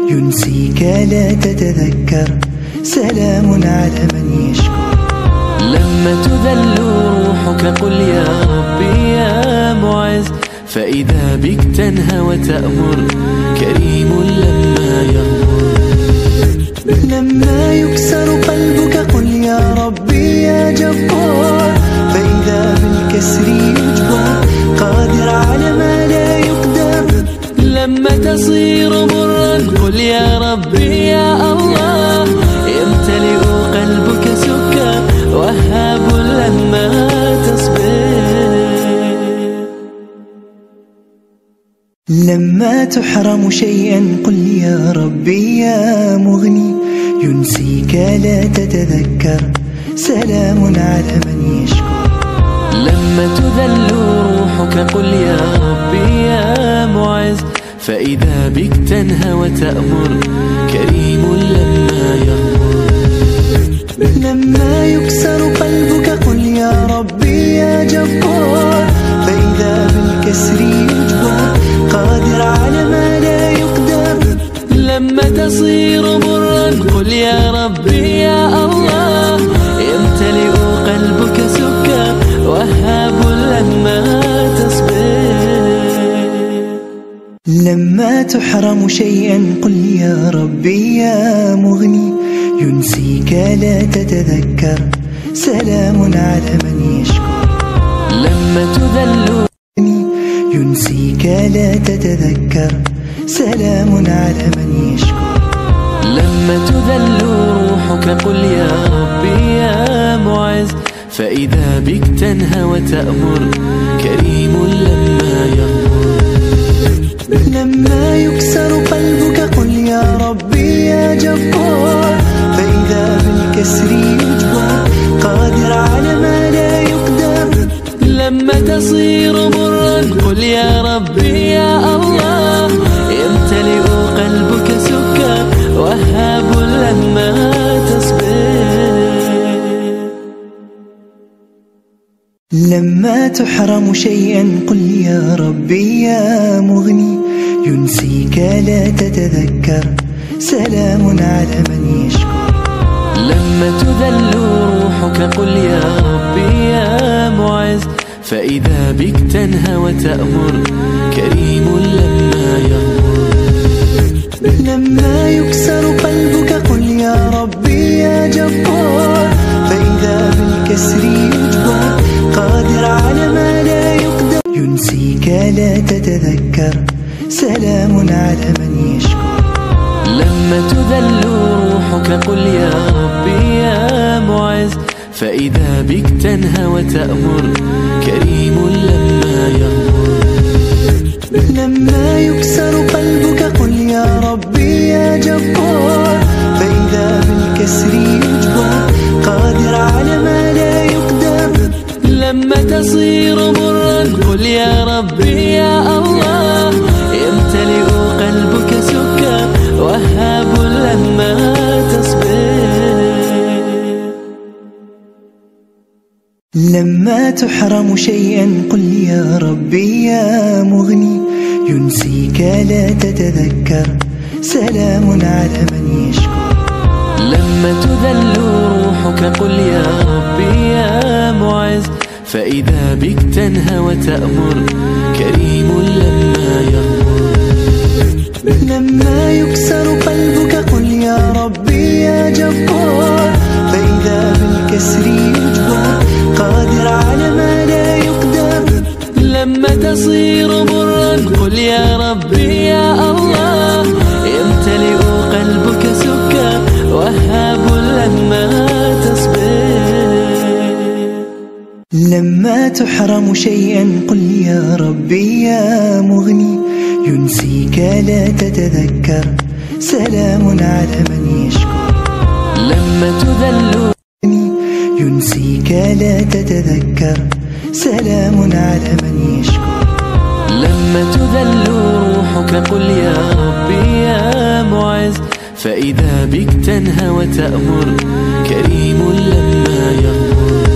ينسيك لا تتذكر، سلام على من يشكر. لما تذل روحك قل يا ربي يا معز، فإذا بك تنهى وتأمر كريم لما يغمر. لما يكسر قلبك قل يا ربي يا جبار، فإذا بالكسر يجبر قادر على ما لا يقدر. لما تصير مرا قل يا ربي يا الله، يمتلئ قلبك سكر وهاب لما تصبر. لما تحرم شيئا قل يا ربي يا مغني، ينسيك لا تتذكر، سلام على من يشكر. لما تذل روحك قل يا ربي يا معز، فإذا بك تنهى وتأمر كريم لما يغمر. لما يكسر قلبك قل يا ربي يا جبار، فإذا بالكسر يجبر قادر على ما لا يقدر. لما تصير مرا قل يا ربي يا الله، يمتلئ قلبك سكر وهاب لما تصبر. لما تحرم شيئا قل يا ربي يا مغني، ينسيك لا تتذكر، سلام على من يشكر. لما تذل ينسيك لا تتذكر، سلام على من يشكر. لما تذل روحك قل يا ربي يا معز، فإذا بك تنهى وتأمر كريم لما يغمر. لما يكسر قلبك قل يا ربي يا جبار، فإذا بالكسر يجبر قادر على ما لا يقدر. لما تصير مرا قل يا ربي يا الله، يمتلئ قلبك سكر وهاب لما تصبر. لما تحرم شيئا قل يا ربي يا مغني، ينسيك لا تتذكر، سلام على من يشكر. لما تذل روحك قل يا ربي يا معز، فإذا بك تنهى وتأمر كريم لما يغمر. لما يكسر قلبك قل يا ربي يا جبار، فإذا بالكسر يجبر قادر على ما لا يقدر. ينسيك لا تتذكر، سلام على من يشكر. لما تذل روحك قل يا ربي يا معز، فإذا بك تنهى وتأمر كريم لما يغمر. لما يكسر قلبك قل يا ربي يا جبار، فإذا بالكسر يجبر قادر على ما لا يقدر. لما تصير مرا قل يا ربي يا الله، يمتلئ قلبك سكر وهاب لما تصبر. لما تحرم شيئا قل يا ربي يا مغني، ينسيك لا تتذكر، سلام على من يشكر. لما تذل روحك قل يا ربي يا معز، فإذا بك تنهى وتأمر كريم لما يغمر. لما يكسر قلبك قل يا ربي يا جبار، فإذا بالكسر يجبر قادر على ما لا يقدر. لما تصير مرا قل يا ربي يا الله، يمتلئ قلبك سكر وهاب لما تصبر. لما تحرم شيئا قل يا ربي يا مغني، ينسيك لا تتذكر، سلام على من يشكر. لما تذل ينسيك لا تتذكر، سلام على من يشكر. لما تذل روحك قل يا ربي يا معز، فإذا بك تنهى وتأمر كريم لما يغمر.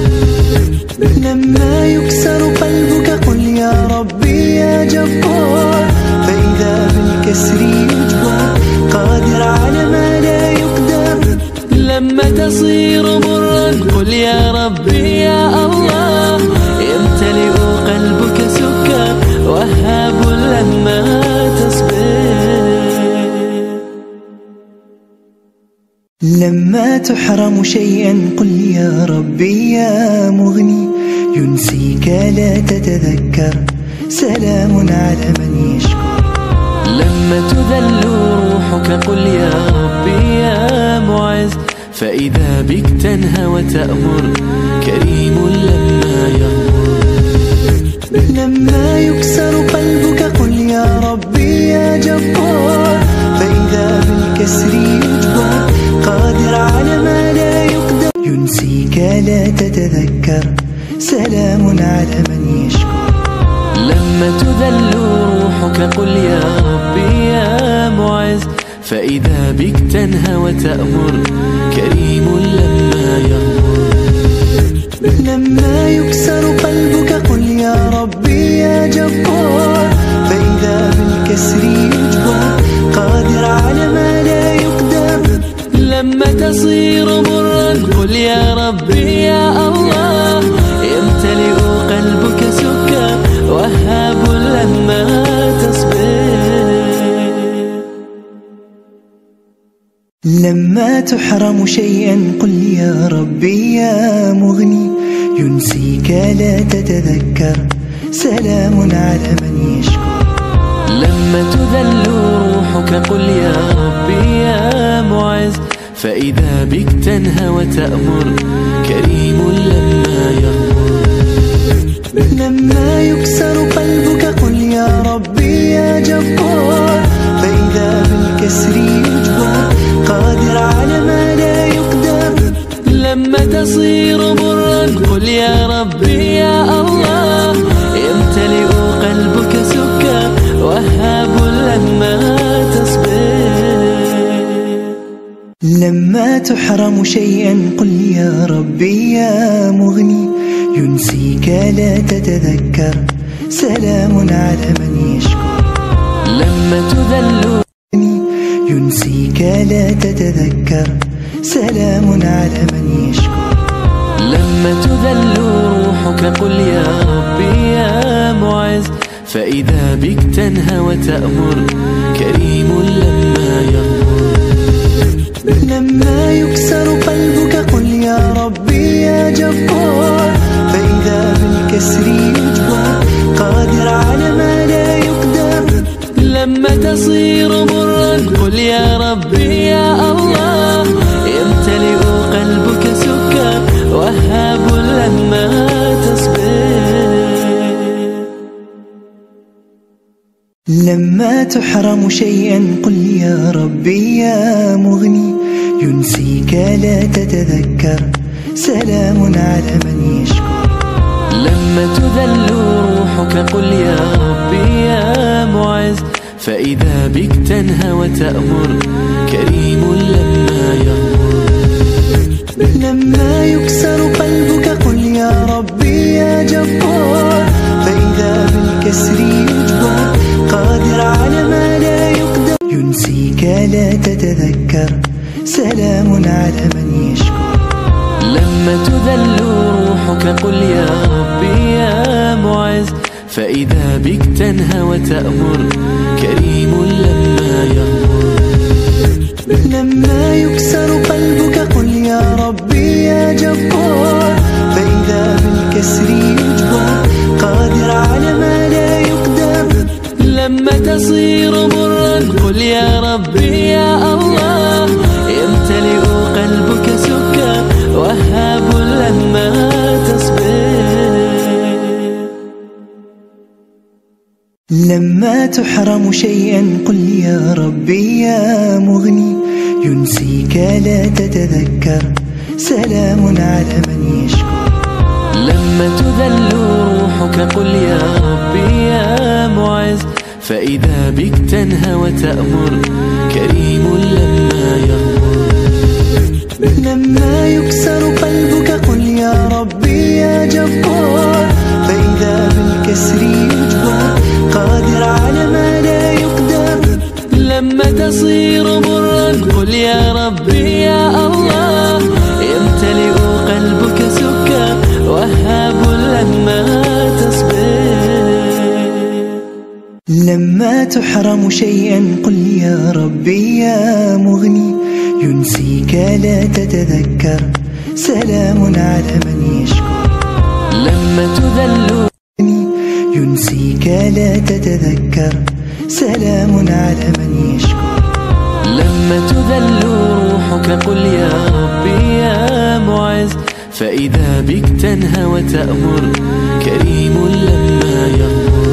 لما يكسر قلبك قل يا ربي يا جبار، فإذا بالكسر يجبر قادر تصير مرا قل يا ربي يا الله. يمتلئ قلبك سكر وهاب لما تصبر. لما تحرم شيئا قل يا ربي يا مغني، ينسيك لا تتذكر سلام على من يشكر. لما تذل روحك قل يا ربي يا معز، فإذا بك تنهى وتأمر كريم لما يغمر. لما يكسر قلبك قل يا ربي يا جبار، فإذا بالكسر يجبر قادر على ما لا يقدر. ينسيك لا تتذكر سلام على من يشكر. لما تذل روحك قل يا ربي يا معز، فإذا بك تنهى وتأمر كريم لما يغمر. لما يكسر قلبك قل يا ربي يا جبار، فإذا بالكسر يجبر قادر على ما لا يقدر. لما تصير مرا قل يا ربي يا الله. يمتلئ قلبك سكر وهاب لما تصبر. لما تحرم شيئا قل يا ربي يا مغني، ينسيك لا تتذكر سلام على من يشكر. لما تذل روحك قل يا ربي يا معز، فإذا بك تنهى وتأمر كريم لما يغمر. لما يكسر قلبك قل يا ربي يا جبار، فإذا بالكسر يجبر قادر على ما لا يقدر. لما تصير مرا قل يا ربي يا الله. يمتلئ قلبك سكر وهاب لما تصبر. لما تحرم شيئا قل يا ربي يا مغني، ينسيك لا تتذكر سلام على من يشكر. لما تذل ينسيك لا تتذكر سلام على من يشكر. لما تذل روحك قل يا ربي يا معز، فإذا بك تنهى وتأمر كريم لما يغمر. لما يكسر قلبك قل يا ربي يا جبار، فإذا بالكسر يجبر قادر على ما لا يقدر. لما تصير مرا قل يا ربي يا الله. يمتلئ قلبك سكر وهاب لما تصبر. لما تحرم شيئا قل يا ربي يا مغني، ينسيك لا تتذكر سلام على من يشكر. لما تذل روحك قل يا ربي يا معز، فإذا بك تنهى وتأمر كريم لما يغمر. لما يكسر قلبك قل يا ربي يا جبار، فإذا بالكسر يجبر قادر على ما لا يقدر. ينسيك لا تتذكر سلام على من يشكر. لما تذل روحك قل يا ربي يا معز، فإذا بك تنهى وتأمر كريم لما يغمر. لما يكسر قلبك قل يا ربي يا جبار، فإذا بالكسر يجبر قادر على ما لا يقدر. لما تصير مرا قل يا ربي يا الله. يمتلئ قلبك سكر وهاب لما تصبر. لما تحرم شيئا قل يا ربي يا مغني، ينسيك لا تتذكر سلام على من يشكر. لما تذل روحك قل يا ربي يا معز، فإذا بك تنهى وتأمر كريم لما يغمر. لما يكسر قلبك قل يا ربي يا جبار، فإذا بالكسر يجبر قادر على ما لا يقدر. لما تصير مرا قل يا ربي يا الله. تحرم شيئا قل يا ربي يا مغني ينسيك لا تتذكر سلام على من يشكر. لما تذل ينسيك لا تتذكر سلام على من يشكر. لما تذل روحك قل يا ربي يا معز، فإذا بك تنهى وتأمر كريم لما يغمر.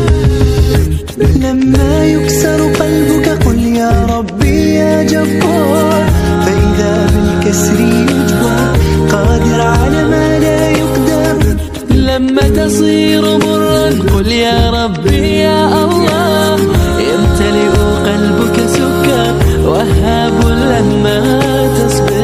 لما يكسر قلبك قل يا ربي يا جبار، فإذا بالكسر يجبر قادر على ما لا يقدر. لما تصير مرا قل يا ربي يا الله، يمتلئ قلبك سكر وهاب لما تصبر.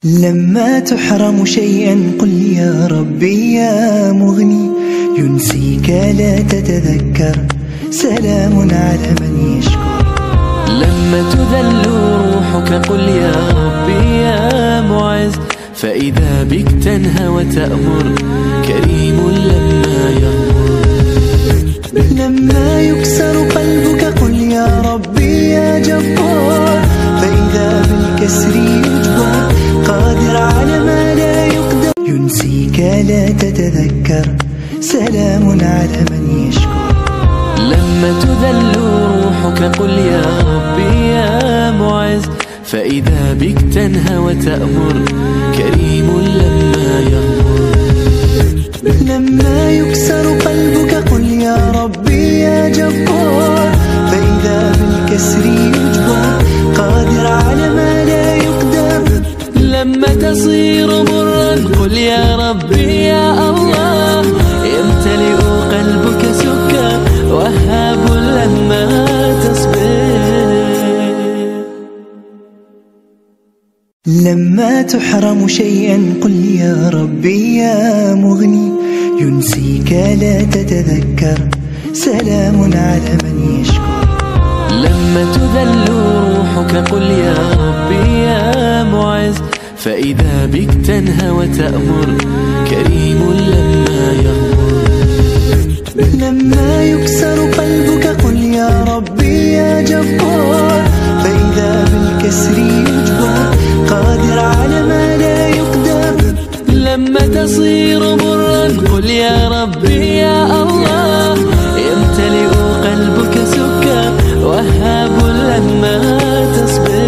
لما تحرم شيئا قل يا ربي يا مغني ينسيك لا تتذكر سلام على من يشكر. لما تذل روحك قل يا ربي يا معز، فإذا بك تنهى وتأمر كريم لما يغمر. لما يكسر قلبك قل يا ربي يا جبار، فإذا بالكسر يجبر قادر على ما لا يقدر. ينسيك لا تتذكر سلام على من يشكر. لما تذل روحك قل يا ربي يا معز، فإذا بك تنهى وتأمر كريم لما يغمر. لما يكسر قلبك قل يا ربي يا جبار، فإذا بالكسر يجبر قادر على ما لا يقدر. لما تصير مرا قل يا ربي يا الله، يمتلئ قلبك سكر وهاب لما تصبر. لما تحرم شيئا قل يا ربي يا مغني ينسيك لا تتذكر سلام على من يشكر. لما تذل روحك قل يا ربي يا معز، فإذا بك تنهى وتأمر كريم لما يغمر. لما يكسر قلبك قل يا ربي يا جبار، فإذا بالكسر يجبر قادر على ما لا يقدر. لما تصير مرا قل يا ربي يا الله، يمتلئ قلبك سكر وهاب لما تصبر.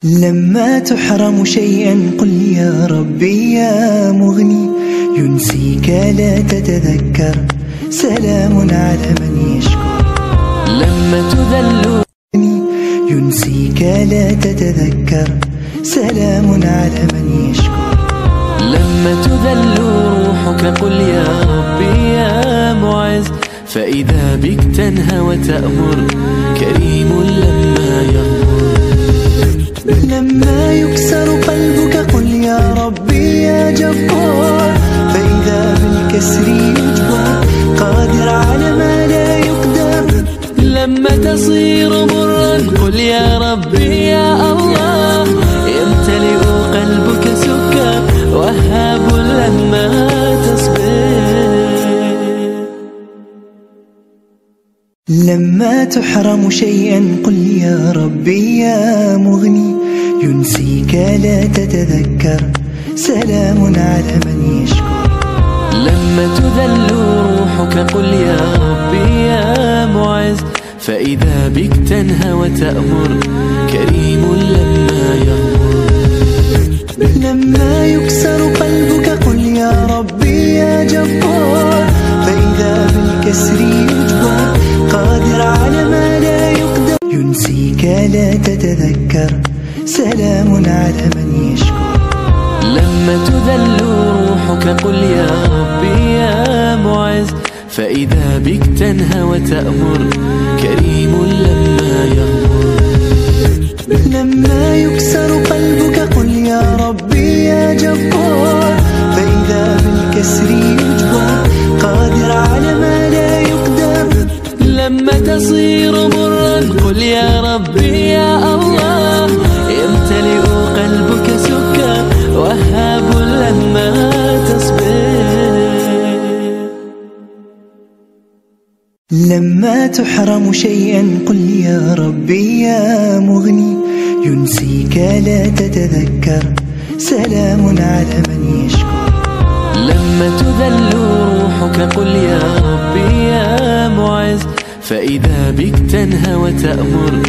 لما تحرم شيئا قل يا ربي يا مغني ينسيك لا تتذكر سلام على من يشكر. لما تذل ينسيك لا تتذكر سلام على من يشكر. لما تذل روحك قل يا ربي يا معز، فإذا بك تنهى وتأمر كريم لما يغمر. لما يكسر قلبك قل يا ربي يا جبار، فإذا بالكسر يجبر قادر على ما لا يقدر. لما تصير مرا قل يا ربي يا الله، يمتلئ قلبك سكر وهاب لما تصبر. لما تحرم شيئا قل يا ربي يا مغني ينسيك لا تتذكر سلام على من يشكر. لما تذل روحك قل يا ربي يا معز، فإذا بك تنهى وتأمر كريم لما يغمر. لما يكسر قلبك قل يا ربي يا جبار، فإذا بالكسر يجبر قادر على ما لا يقدر. ينسيك لا تتذكر سلام على من يشكر. لما تذل روحك قل يا ربي يا معز، فإذا بك تنهى وتأمر كريم لما يغمر. لما يكسر قلبك قل يا ربي يا جبار، فإذا بالكسر يجبر قادر على ما لا يقدر. لما تصير مرا قل يا ربي يا الله، يمتلئ قلبك سكر وهاب لما تصبر. لما تحرم شيئا قل يا ربي يا مغني، ينسيك لا تتذكر، سلام على من يشكر. لما تذل روحك قل يا ربي يا معز، فإذا بك تنهى وتأمر،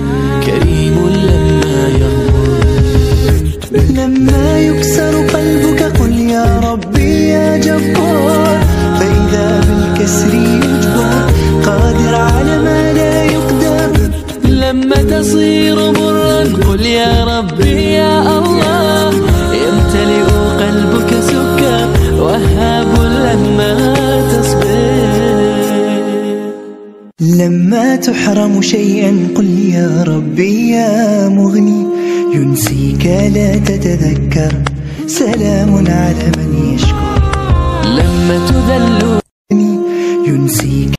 كريم لما يغمر. لما يكسر قلبك قل يا ربي يا جبار، فإذا بالكسر يجبر، قادر على ما لا يقدر. لما تصير مرا قل يا ربي يا الله، يمتلئ قلبك سكر، وهاب لما تصبر. لما تحرم شيئا قل يا ربي يا مغني، ينسيك لا تتذكر، سلام على من يشكر. لما تذل ينسيك